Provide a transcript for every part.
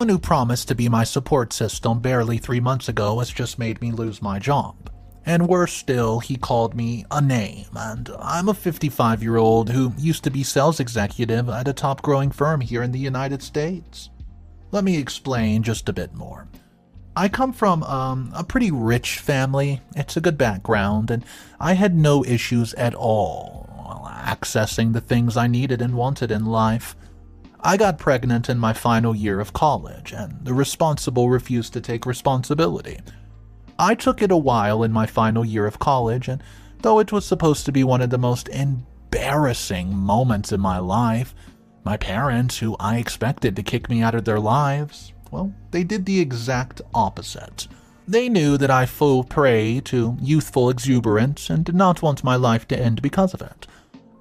Someone who promised to be my support system barely 3 months ago has just made me lose my job. And worse still, he called me a name, and I'm a 55-year-old who used to be sales executive at a top-growing firm here in the United States. Let me explain just a bit more. I come from a pretty rich family. It's a good background, and I had no issues at all accessing the things I needed and wanted in life. I got pregnant in my final year of college, and the responsible refused to take responsibility. I took it a while in my final year of college, and though it was supposed to be one of the most embarrassing moments in my life, my parents, who I expected to kick me out of their lives, well, they did the exact opposite. They knew that I fell prey to youthful exuberance and did not want my life to end because of it.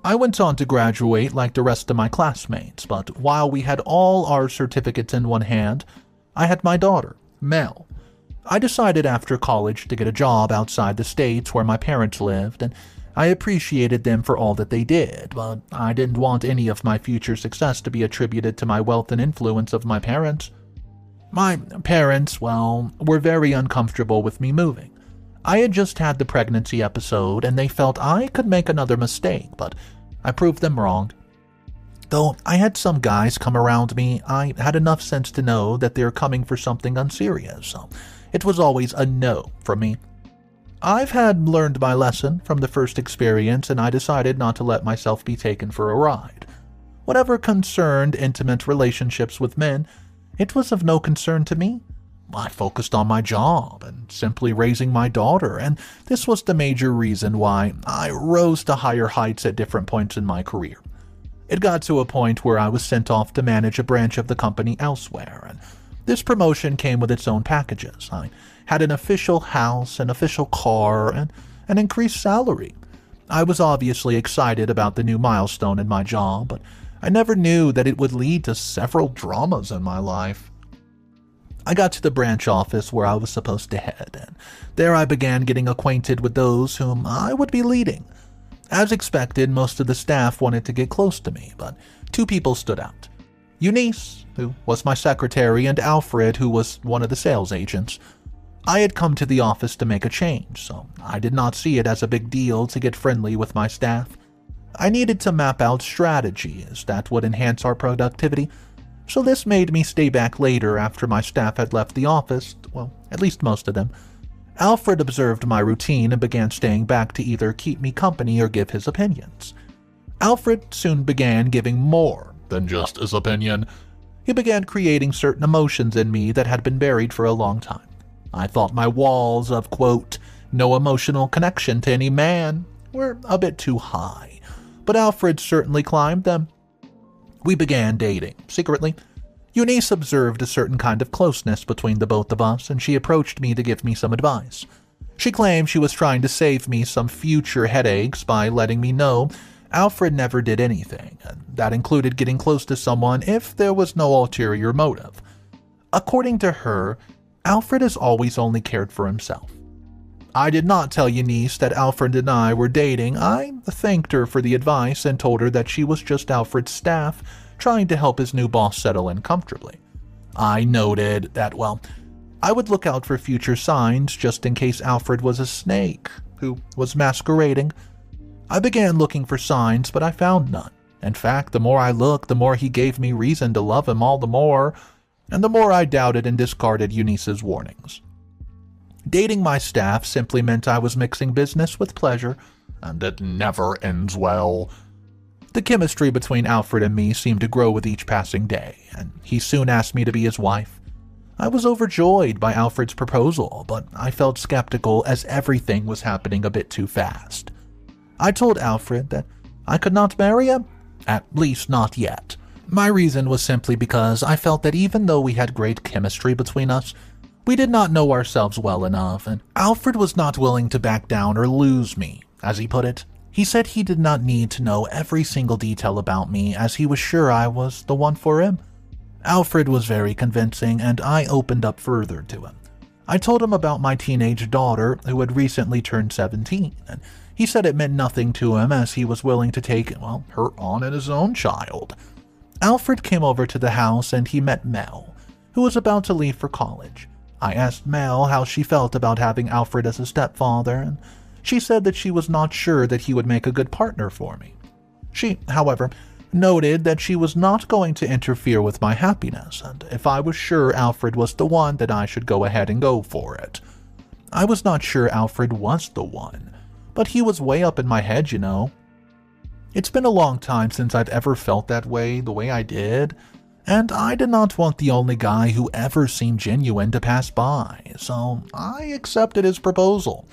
I went on to graduate like the rest of my classmates, but while we had all our certificates in one hand, I had my daughter, Mel. I decided after college to get a job outside the states where my parents lived, and I appreciated them for all that they did, but I didn't want any of my future success to be attributed to my wealth and influence of my parents. My parents, well, were very uncomfortable with me moving. I had just had the pregnancy episode, and they felt I could make another mistake, but I proved them wrong. Though I had some guys come around me, I had enough sense to know that they were coming for something unserious, so it was always a no from me. I've had learned my lesson from the first experience, and I decided not to let myself be taken for a ride. Whatever concerned intimate relationships with men, it was of no concern to me. I focused on my job and simply raising my daughter, and this was the major reason why I rose to higher heights at different points in my career. It got to a point where I was sent off to manage a branch of the company elsewhere, and this promotion came with its own packages. I had an official house, an official car, and an increased salary. I was obviously excited about the new milestone in my job, but I never knew that it would lead to several dramas in my life. I got to the branch office where I was supposed to head, and there I began getting acquainted with those whom I would be leading. As expected, most of the staff wanted to get close to me, but two people stood out. Eunice, who was my secretary, and Alfred, who was one of the sales agents. I had come to the office to make a change, so I did not see it as a big deal to get friendly with my staff. I needed to map out strategies that would enhance our productivity, so this made me stay back later after my staff had left the office, well, at least most of them. Alfred observed my routine and began staying back to either keep me company or give his opinions. Alfred soon began giving more than just his opinion. He began creating certain emotions in me that had been buried for a long time. I thought my walls of, quote, no emotional connection to any man were a bit too high, but Alfred certainly climbed them. We began dating, secretly. Eunice observed a certain kind of closeness between the both of us, and she approached me to give me some advice. She claimed she was trying to save me some future headaches by letting me know Alfred never did anything, and that included getting close to someone if there was no ulterior motive. According to her, Alfred has always only cared for himself. I did not tell Eunice that Alfred and I were dating. I thanked her for the advice and told her that she was just Alfred's staff trying to help his new boss settle in comfortably. I noted that, well, I would look out for future signs just in case Alfred was a snake who was masquerading. I began looking for signs, but I found none. In fact, the more I looked, the more he gave me reason to love him all the more, and the more I doubted and discarded Eunice's warnings. Dating my staff simply meant I was mixing business with pleasure, and it never ends well. The chemistry between Alfred and me seemed to grow with each passing day, and he soon asked me to be his wife. I was overjoyed by Alfred's proposal, but I felt skeptical as everything was happening a bit too fast. I told Alfred that I could not marry him, at least not yet. My reason was simply because I felt that even though we had great chemistry between us, we did not know ourselves well enough, and Alfred was not willing to back down or lose me, as he put it. He said he did not need to know every single detail about me, as he was sure I was the one for him. Alfred was very convincing, and I opened up further to him. I told him about my teenage daughter, who had recently turned 17, and he said it meant nothing to him as he was willing to take, well, her on as his own child. Alfred came over to the house and he met Mel. who was about to leave for college. I asked Mel how she felt about having Alfred as a stepfather, and she said that she was not sure that he would make a good partner for me. She, however, noted that she was not going to interfere with my happiness, and if I was sure Alfred was the one, that I should go ahead and go for it. I was not sure Alfred was the one, but he was way up in my head, you know. It's been a long time since I've ever felt that way, the way I did, and I did not want the only guy who ever seemed genuine to pass by, so I accepted his proposal.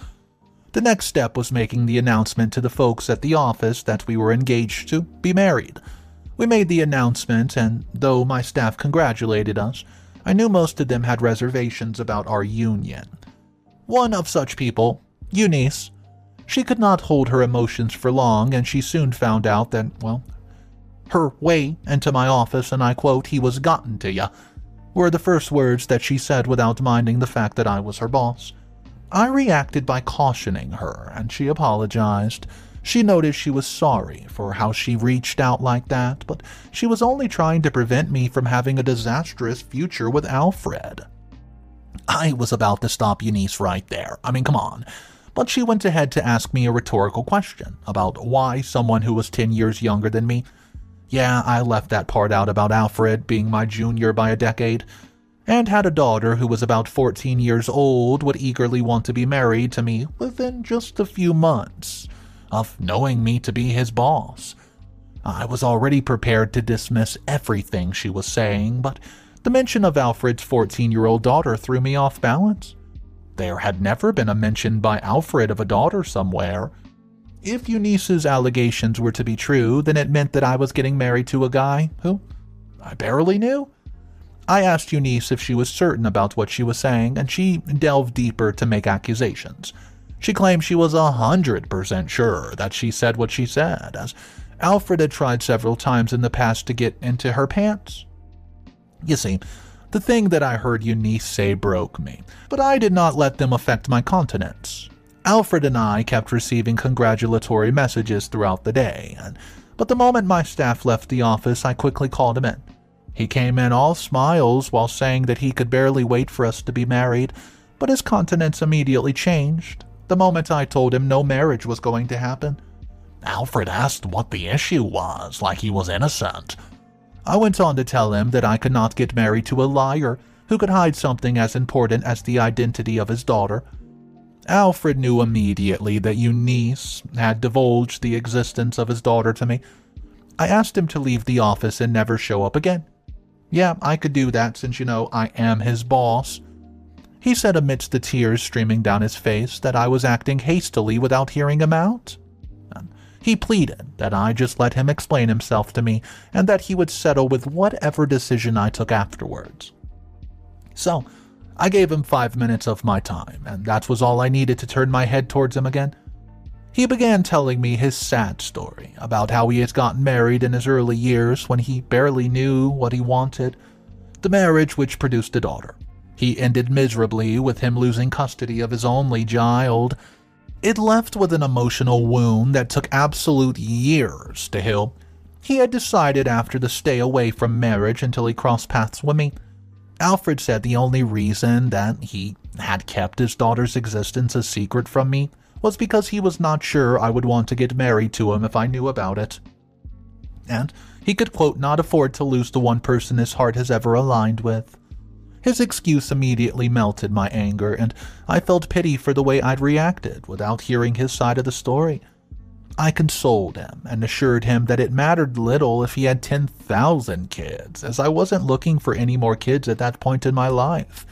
The next step was making the announcement to the folks at the office that we were engaged to be married. We made the announcement, and though my staff congratulated us, I knew most of them had reservations about our union. One of such people, Eunice, she could not hold her emotions for long, and she soon found out that, well, her way into my office, and I quote, "He was gotten to ya," were the first words that she said without minding the fact that I was her boss. I reacted by cautioning her, and she apologized. She noted she was sorry for how she reached out like that, but she was only trying to prevent me from having a disastrous future with Alfred. I was about to stop Eunice right there. I mean, come on. But she went ahead to ask me a rhetorical question about why someone who was 10 years younger than me. Yeah, I left that part out about Alfred being my junior by a decade, and had a daughter who was about 14 years old would eagerly want to be married to me within just a few months of knowing me to be his boss. I was already prepared to dismiss everything she was saying, but the mention of Alfred's 14-year-old daughter threw me off balance. There had never been a mention by Alfred of a daughter somewhere. If Eunice's allegations were to be true, then it meant that I was getting married to a guy who I barely knew. I asked Eunice if she was certain about what she was saying, and she delved deeper to make accusations. She claimed she was 100% sure that she said what she said, as Alfred had tried several times in the past to get into her pants. You see, the thing that I heard Eunice say broke me, but I did not let them affect my continence. Alfred and I kept receiving congratulatory messages throughout the day, but the moment my staff left the office, I quickly called him in. He came in all smiles while saying that he could barely wait for us to be married, but his countenance immediately changed the moment I told him no marriage was going to happen. Alfred asked what the issue was, like he was innocent. I went on to tell him that I could not get married to a liar who could hide something as important as the identity of his daughter. Alfred knew immediately that Eunice had divulged the existence of his daughter to me. I asked him to leave the office and never show up again. Yeah, I could do that since, I am his boss. He said amidst the tears streaming down his face that I was acting hastily without hearing him out. He pleaded that I just let him explain himself to me and that he would settle with whatever decision I took afterwards. So, I gave him 5 minutes of my time, and that was all I needed to turn my head towards him again. He began telling me his sad story about how he had gotten married in his early years when he barely knew what he wanted, the marriage which produced a daughter. He ended miserably with him losing custody of his only child. It left with an emotional wound that took absolute years to heal. He had decided after to stay away from marriage until he crossed paths with me. Alfred said the only reason that he had kept his daughter's existence a secret from me was because he was not sure I would want to get married to him if I knew about it. And he could, quote, not afford to lose the one person his heart has ever aligned with. His excuse immediately melted my anger, and I felt pity for the way I'd reacted without hearing his side of the story. I consoled him and assured him that it mattered little if he had 10,000 kids, as I wasn't looking for any more kids at that point in my life.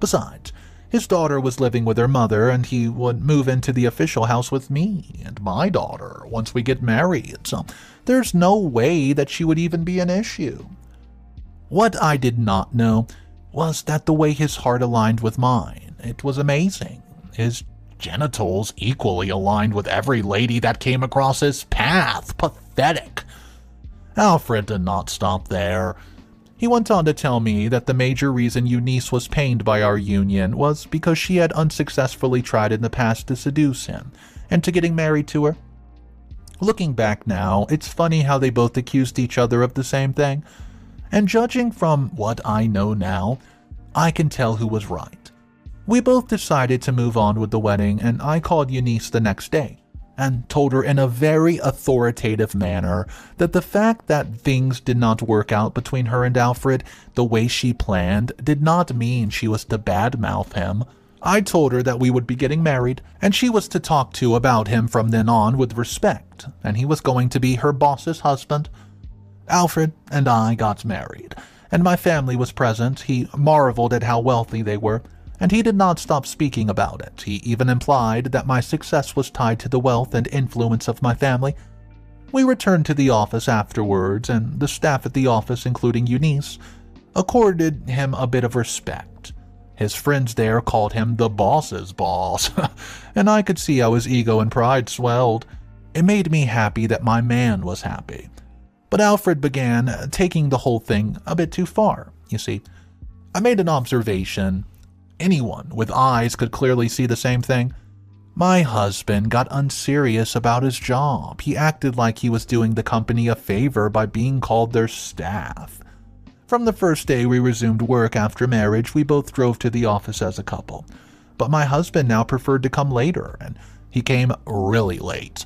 Besides, his daughter was living with her mother, and he would move into the official house with me and my daughter once we get married, so there's no way that she would even be an issue. What I did not know was that the way his heart aligned with mine, it was amazing. His genitals equally aligned with every lady that came across his path. Pathetic. Alfred did not stop there. He went on to tell me that the major reason Eunice was pained by our union was because she had unsuccessfully tried in the past to seduce him and to getting married to her. Looking back now, it's funny how they both accused each other of the same thing. And judging from what I know now, I can tell who was right. We both decided to move on with the wedding, and I called Eunice the next day and told her in a very authoritative manner that the fact that things did not work out between her and Alfred the way she planned did not mean she was to badmouth him. I told her that we would be getting married, and she was to talk to about him from then on with respect, and he was going to be her boss's husband. Alfred and I got married, and my family was present. He marveled at how wealthy they were, and he did not stop speaking about it. He even implied that my success was tied to the wealth and influence of my family. We returned to the office afterwards, and the staff at the office, including Eunice, accorded him a bit of respect. His friends there called him the boss's boss, and I could see how his ego and pride swelled. It made me happy that my man was happy. But Alfred began taking the whole thing a bit too far. You see, I made an observation. Anyone with eyes could clearly see the same thing. My husband got unserious about his job. He acted like he was doing the company a favor by being called their staff. From the first day we resumed work after marriage, we both drove to the office as a couple. But my husband now preferred to come later, and he came really late.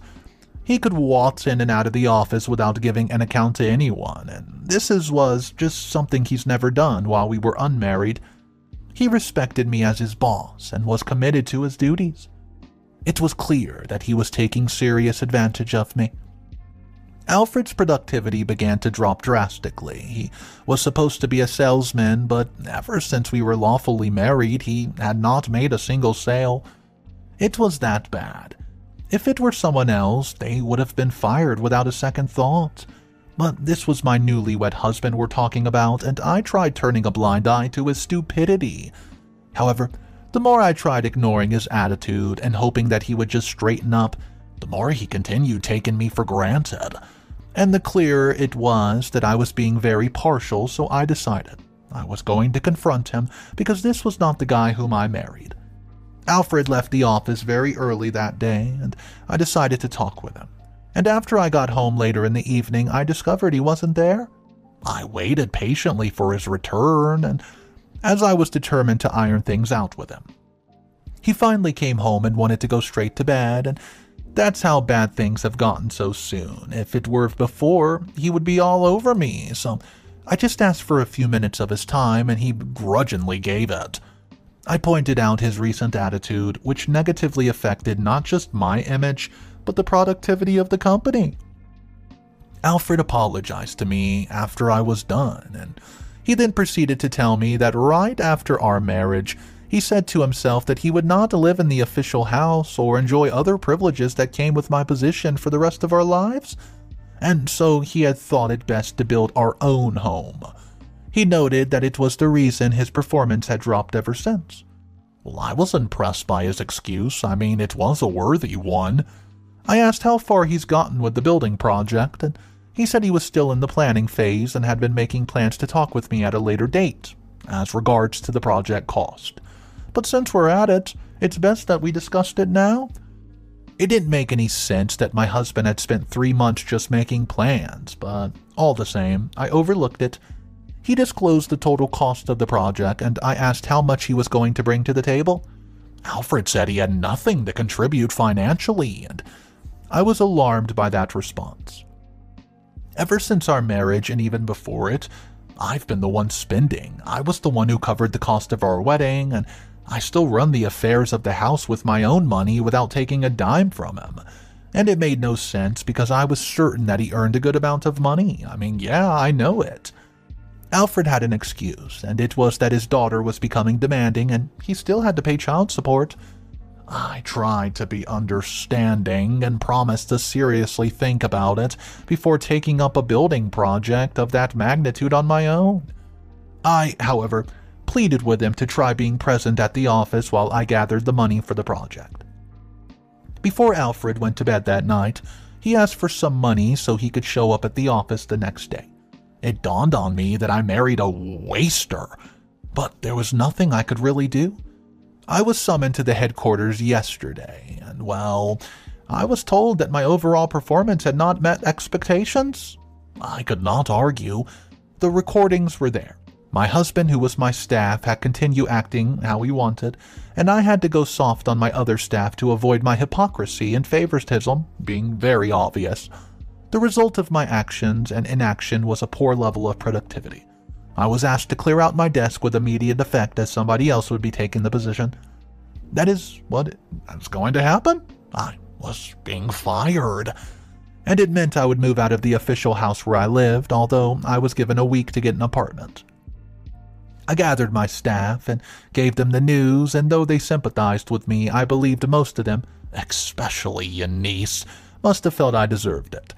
He could waltz in and out of the office without giving an account to anyone, and this was just something he's never done while we were unmarried. He respected me as his boss and was committed to his duties. It was clear that he was taking serious advantage of me. Alfred's productivity began to drop drastically. He was supposed to be a salesman, but ever since we were lawfully married, he had not made a single sale. It was that bad. If it were someone else, they would have been fired without a second thought. But this was my newlywed husband we're talking about, and I tried turning a blind eye to his stupidity. However, the more I tried ignoring his attitude and hoping that he would just straighten up, the more he continued taking me for granted. And the clearer it was that I was being very partial, so I decided I was going to confront him because this was not the guy whom I married. Alfred left the office very early that day, and I decided to talk with him. And after I got home later in the evening, I discovered he wasn't there. I waited patiently for his return, and as I was determined to iron things out with him. He finally came home and wanted to go straight to bed, and that's how bad things have gotten so soon. If it were before, he would be all over me, so I just asked for a few minutes of his time, and he grudgingly gave it. I pointed out his recent attitude, which negatively affected not just my image, but the productivity of the company. Alfred apologized to me after I was done, and he then proceeded to tell me that right after our marriage, he said to himself that he would not live in the official house or enjoy other privileges that came with my position for the rest of our lives, and so he had thought it best to build our own home. He noted that it was the reason his performance had dropped ever since. Well, I was impressed by his excuse. I mean, it was a worthy one. I asked how far he's gotten with the building project, and he said he was still in the planning phase and had been making plans to talk with me at a later date, as regards to the project cost. But since we're at it, it's best that we discussed it now. It didn't make any sense that my husband had spent 3 months just making plans, but all the same, I overlooked it. He disclosed the total cost of the project, and I asked how much he was going to bring to the table. Alfred said he had nothing to contribute financially, and I was alarmed by that response. Ever since our marriage, and even before it, I've been the one spending. I was the one who covered the cost of our wedding, and I still run the affairs of the house with my own money without taking a dime from him. And it made no sense because I was certain that he earned a good amount of money. I mean, yeah, I know it. Alfred had an excuse, and it was that his daughter was becoming demanding and he still had to pay child support. I tried to be understanding and promised to seriously think about it before taking up a building project of that magnitude on my own. I, however, pleaded with him to try being present at the office while I gathered the money for the project. Before Alfred went to bed that night, he asked for some money so he could show up at the office the next day. It dawned on me that I married a waster, but there was nothing I could really do. I was summoned to the headquarters yesterday, and well, I was told that my overall performance had not met expectations. I could not argue. The recordings were there. My husband, who was my staff, had continued acting how he wanted, and I had to go soft on my other staff to avoid my hypocrisy and favoritism being very obvious. The result of my actions and inaction was a poor level of productivity. I was asked to clear out my desk with immediate effect as somebody else would be taking the position. That is what was going to happen. I was being fired. And it meant I would move out of the official house where I lived, although I was given a week to get an apartment. I gathered my staff and gave them the news, and though they sympathized with me, I believed most of them, especially Eunice, must have felt I deserved it.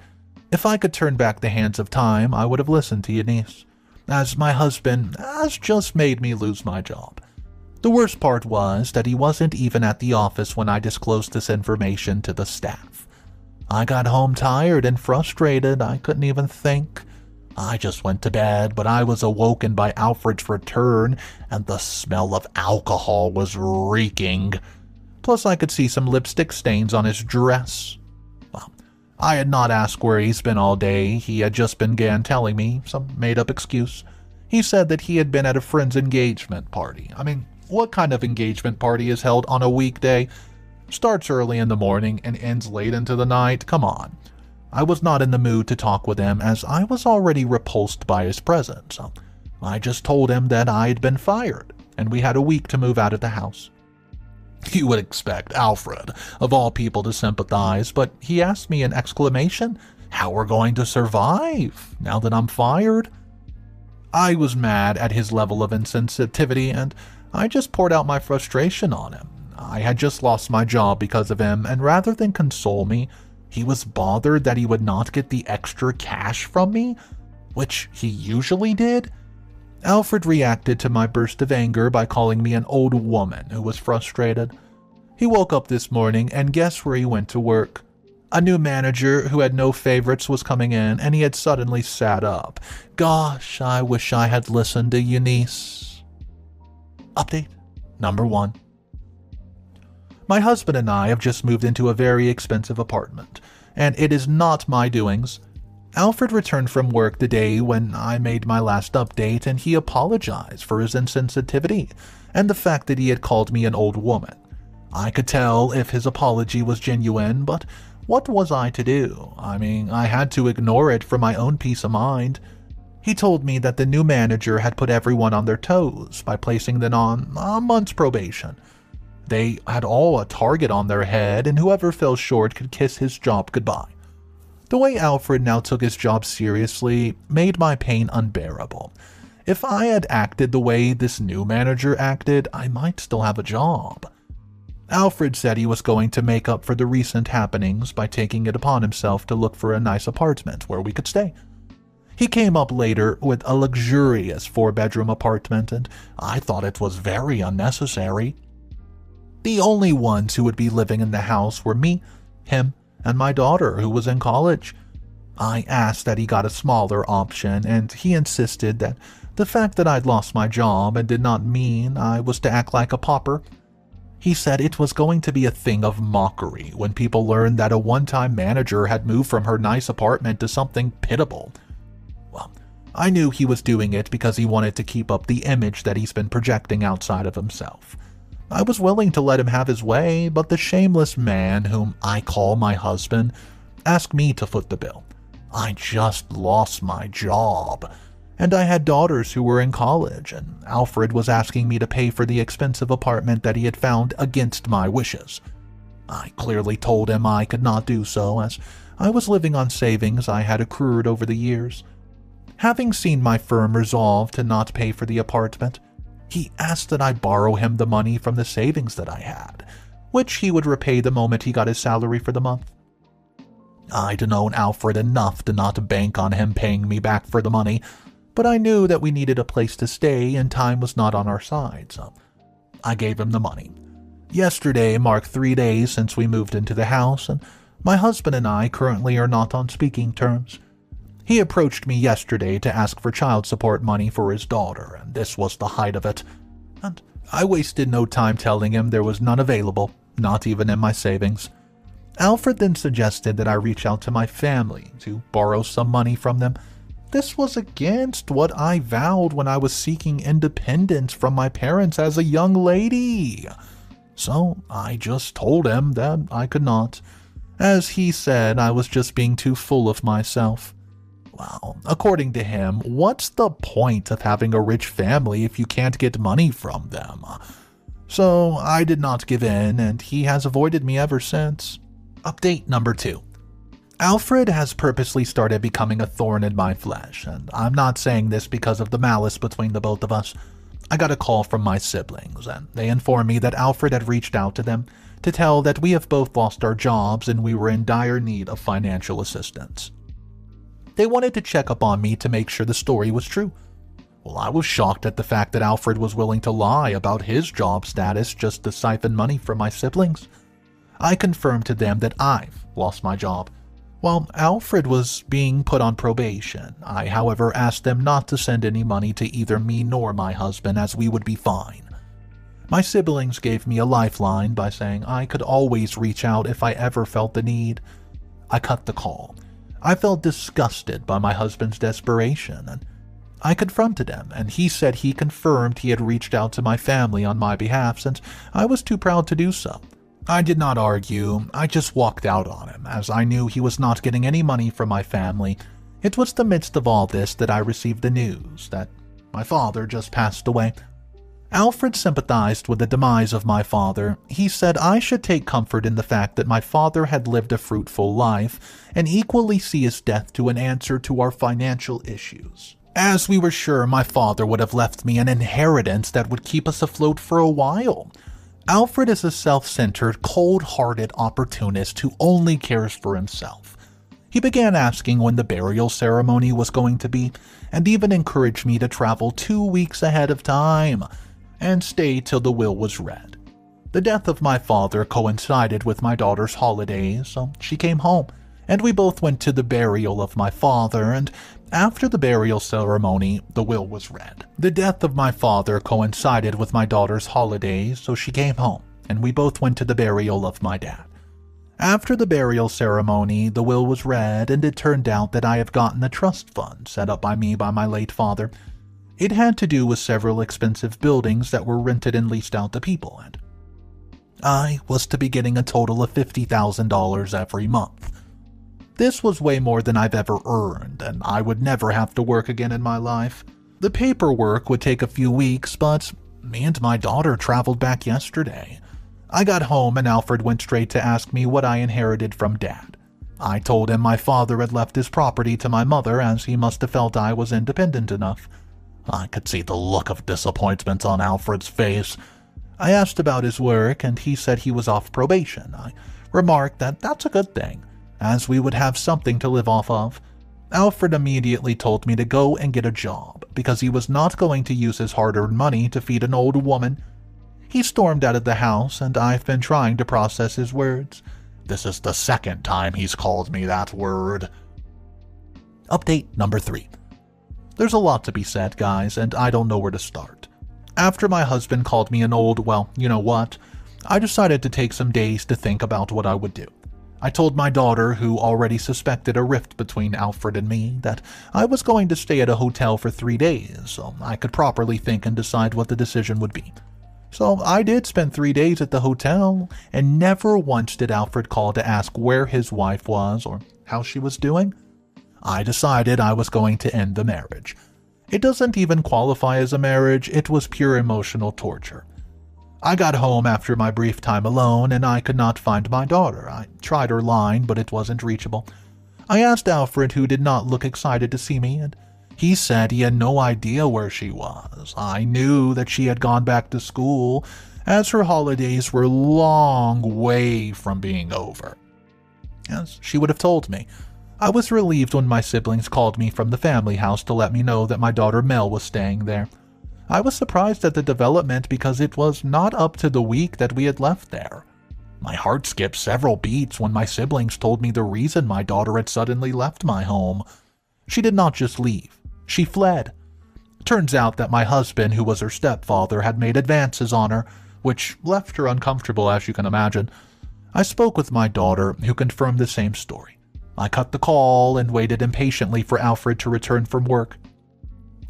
If I could turn back the hands of time, I would have listened to Eunice, as my husband has just made me lose my job. The worst part was that he wasn't even at the office when I disclosed this information to the staff. I got home tired and frustrated. I couldn't even think. I just went to bed, but I was awoken by Alfred's return, and the smell of alcohol was reeking. Plus, I could see some lipstick stains on his dress. Well, I had not asked where he's been all day. He had just began telling me some made-up excuse. He said that he had been at a friend's engagement party. I mean, what kind of engagement party is held on a weekday? Starts early in the morning and ends late into the night? Come on. I was not in the mood to talk with him as I was already repulsed by his presence. I just told him that I had been fired and we had a week to move out of the house. You would expect Alfred, of all people, to sympathize, but he asked me in exclamation, how we're going to survive now that I'm fired? I was mad at his level of insensitivity and I just poured out my frustration on him. I had just lost my job because of him, and rather than console me, he was bothered that he would not get the extra cash from me, which he usually did. Alfred reacted to my burst of anger by calling me an old woman who was frustrated. He woke up this morning and guess where he went to work? A new manager who had no favorites was coming in, and he had suddenly sat up. Gosh, I wish I had listened to Eunice. Update number 1. My husband and I have just moved into a very expensive apartment, and it is not my doings. Alfred returned from work the day when I made my last update, and he apologized for his insensitivity and the fact that he had called me an old woman. I could tell if his apology was genuine, but what was I to do? I mean, I had to ignore it for my own peace of mind. He told me that the new manager had put everyone on their toes by placing them on a month's probation. They had all a target on their head, and whoever fell short could kiss his job goodbye. The way Alfred now took his job seriously made my pain unbearable. If I had acted the way this new manager acted, I might still have a job. Alfred said he was going to make up for the recent happenings by taking it upon himself to look for a nice apartment where we could stay. He came up later with a luxurious 4-bedroom apartment, and I thought it was very unnecessary. The only ones who would be living in the house were me, him, and my daughter, who was in college. I asked that he got a smaller option, and he insisted that the fact that I'd lost my job and did not mean I was to act like a pauper. He said it was going to be a thing of mockery when people learned that a one-time manager had moved from her nice apartment to something pitiable. Well, I knew he was doing it because he wanted to keep up the image that he's been projecting outside of himself. I was willing to let him have his way, but the shameless man, whom I call my husband, asked me to foot the bill. I just lost my job, and I had daughters who were in college, and Alfred was asking me to pay for the expensive apartment that he had found against my wishes. I clearly told him I could not do so, as I was living on savings I had accrued over the years. Having seen my firm resolve to not pay for the apartment, he asked that I borrow him the money from the savings that I had, which he would repay the moment he got his salary for the month. I'd known Alfred enough to not bank on him paying me back for the money, but I knew that we needed a place to stay and time was not on our side, so I gave him the money. Yesterday marked 3 days since we moved into the house, and my husband and I currently are not on speaking terms. He approached me yesterday to ask for child support money for his daughter, and this was the height of it. And I wasted no time telling him there was none available, not even in my savings. Alfred then suggested that I reach out to my family to borrow some money from them. this was against what I vowed when I was seeking independence from my parents as a young lady. So I just told him that I could not, as he said I was just being too full of myself. Well, according to him, what's the point of having a rich family if you can't get money from them? So I did not give in, and he has avoided me ever since. Update number 2. Alfred has purposely started becoming a thorn in my flesh, and I'm not saying this because of the malice between the both of us. I got a call from my siblings, and they informed me that Alfred had reached out to them to tell that we have both lost our jobs and we were in dire need of financial assistance. They wanted to check up on me to make sure the story was true. Well, I was shocked at the fact that Alfred was willing to lie about his job status just to siphon money from my siblings. I confirmed to them that I've lost my job, while Alfred was being put on probation. I, however, asked them not to send any money to either me nor my husband, as we would be fine. My siblings gave me a lifeline by saying I could always reach out if I ever felt the need. I cut the call. I felt disgusted by my husband's desperation, and I confronted him, and he said he confirmed he had reached out to my family on my behalf since I was too proud to do so. I did not argue, I just walked out on him, as I knew he was not getting any money from my family. It was the midst of all this that I received the news that my father just passed away. Alfred sympathized with the demise of my father. He said I should take comfort in the fact that my father had lived a fruitful life and equally see his death to an answer to our financial issues, as we were sure my father would have left me an inheritance that would keep us afloat for a while. Alfred is a self-centered, cold-hearted opportunist who only cares for himself. He began asking when the burial ceremony was going to be, and even encouraged me to travel 2 weeks ahead of time and stay till the will was read. The death of my father coincided with my daughter's holidays, so she came home, and we both went to the burial of my father, and after the burial ceremony, the will was read. The death of my father coincided with my daughter's holidays, so she came home, and we both went to the burial of my dad. After the burial ceremony, the will was read, and it turned out that I have gotten a trust fund set up by me by my late father. It had to do with several expensive buildings that were rented and leased out to people, and I was to be getting a total of $50,000 every month. This was way more than I've ever earned, and I would never have to work again in my life. The paperwork would take a few weeks, but me and my daughter traveled back yesterday. I got home and Alfred went straight to ask me what I inherited from Dad. I told him my father had left his property to my mother, as he must have felt I was independent enough. I could see the look of disappointment on Alfred's face. I asked about his work, and he said he was off probation. I remarked that that's a good thing, as we would have something to live off of. Alfred immediately told me to go and get a job, because he was not going to use his hard-earned money to feed an old woman. He stormed out of the house, and I've been trying to process his words. This is the second time he's called me that word. Update number 3. There's a lot to be said, guys, and I don't know where to start. After my husband called me an old, well, you know what, I decided to take some days to think about what I would do. I told my daughter, who already suspected a rift between Alfred and me, that I was going to stay at a hotel for 3 days, so I could properly think and decide what the decision would be. So I did spend 3 days at the hotel, and never once did Alfred call to ask where his wife was or how she was doing. I decided I was going to end the marriage. It doesn't even qualify as a marriage, it was pure emotional torture. I got home after my brief time alone, and I could not find my daughter. I tried her line, but it wasn't reachable. I asked Alfred, who did not look excited to see me, and he said he had no idea where she was. I knew that she had gone back to school, as her holidays were long way from being over. As she would have told me. I was relieved when my siblings called me from the family house to let me know that my daughter Mel was staying there. I was surprised at the development because it was not up to the week that we had left there. My heart skipped several beats when my siblings told me the reason my daughter had suddenly left my home. She did not just leave, she fled. Turns out that my husband, who was her stepfather, had made advances on her, which left her uncomfortable, as you can imagine. I spoke with my daughter, who confirmed the same story. I cut the call and waited impatiently for Alfred to return from work.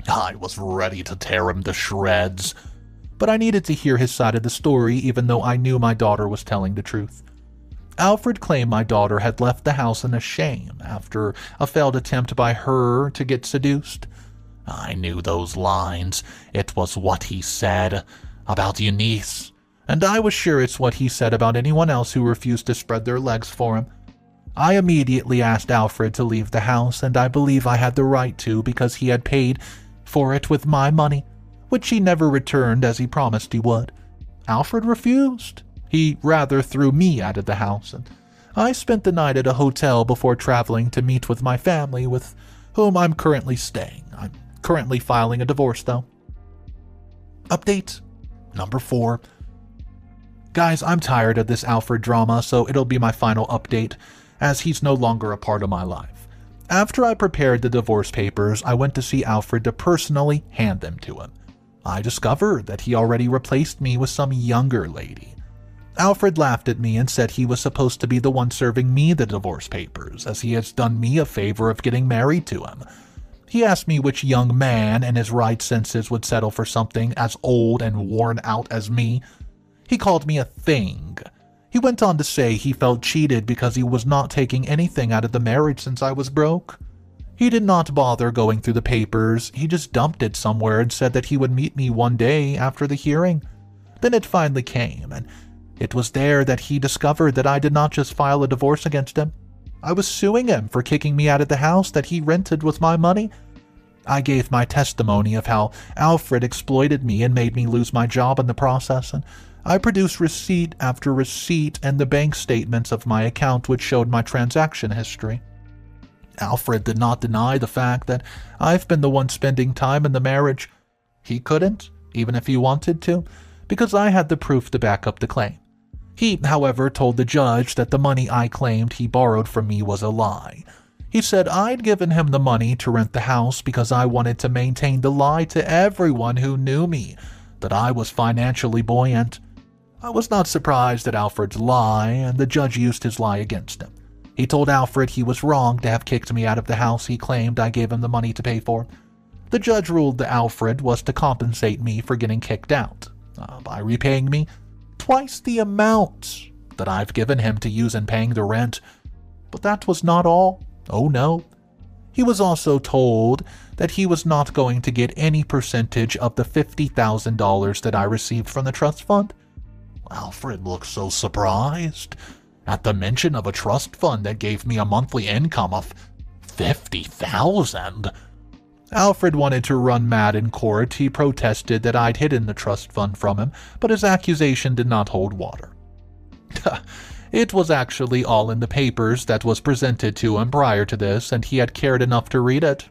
I was ready to tear him to shreds, but I needed to hear his side of the story even though I knew my daughter was telling the truth. Alfred claimed my daughter had left the house in a shame after a failed attempt by her to get seduced. I knew those lines. It was what he said about Eunice, and I was sure it's what he said about anyone else who refused to spread their legs for him. I immediately asked Alfred to leave the house, and I believe I had the right to because he had paid for it with my money, which he never returned as he promised he would. Alfred refused. He rather threw me out of the house, and I spent the night at a hotel before traveling to meet with my family, with whom I'm currently staying. I'm currently filing a divorce, though. Update number 4. Guys, I'm tired of this Alfred drama, so it'll be my final update, as he's no longer a part of my life. After I prepared the divorce papers, I went to see Alfred to personally hand them to him. I discovered that he already replaced me with some younger lady. Alfred laughed at me and said he was supposed to be the one serving me the divorce papers, as he has done me a favor of getting married to him. He asked me which young man in his right senses would settle for something as old and worn out as me. He called me a thing. He went on to say he felt cheated because he was not taking anything out of the marriage since I was broke. He did not bother going through the papers. He just dumped it somewhere and said that he would meet me one day after the hearing. Then it finally came, and it was there that he discovered that I did not just file a divorce against him. I was suing him for kicking me out of the house that he rented with my money. I gave my testimony of how Alfred exploited me and made me lose my job in the process, and I produced receipt after receipt and the bank statements of my account which showed my transaction history. Alfred did not deny the fact that I've been the one spending time in the marriage. He couldn't, even if he wanted to, because I had the proof to back up the claim. He, however, told the judge that the money I claimed he borrowed from me was a lie. He said I'd given him the money to rent the house because I wanted to maintain the lie to everyone who knew me, that I was financially buoyant. I was not surprised at Alfred's lie, and the judge used his lie against him. He told Alfred he was wrong to have kicked me out of the house he claimed I gave him the money to pay for. The judge ruled that Alfred was to compensate me for getting kicked out, by repaying me twice the amount that I've given him to use in paying the rent. But that was not all. Oh no. He was also told that he was not going to get any percentage of the $50,000 that I received from the trust fund. Alfred looked so surprised at the mention of a trust fund that gave me a monthly income of $50,000. Alfred wanted to run mad in court. He protested that I'd hidden the trust fund from him, but his accusation did not hold water. It was actually all in the papers that was presented to him prior to this, and he had cared enough to read it.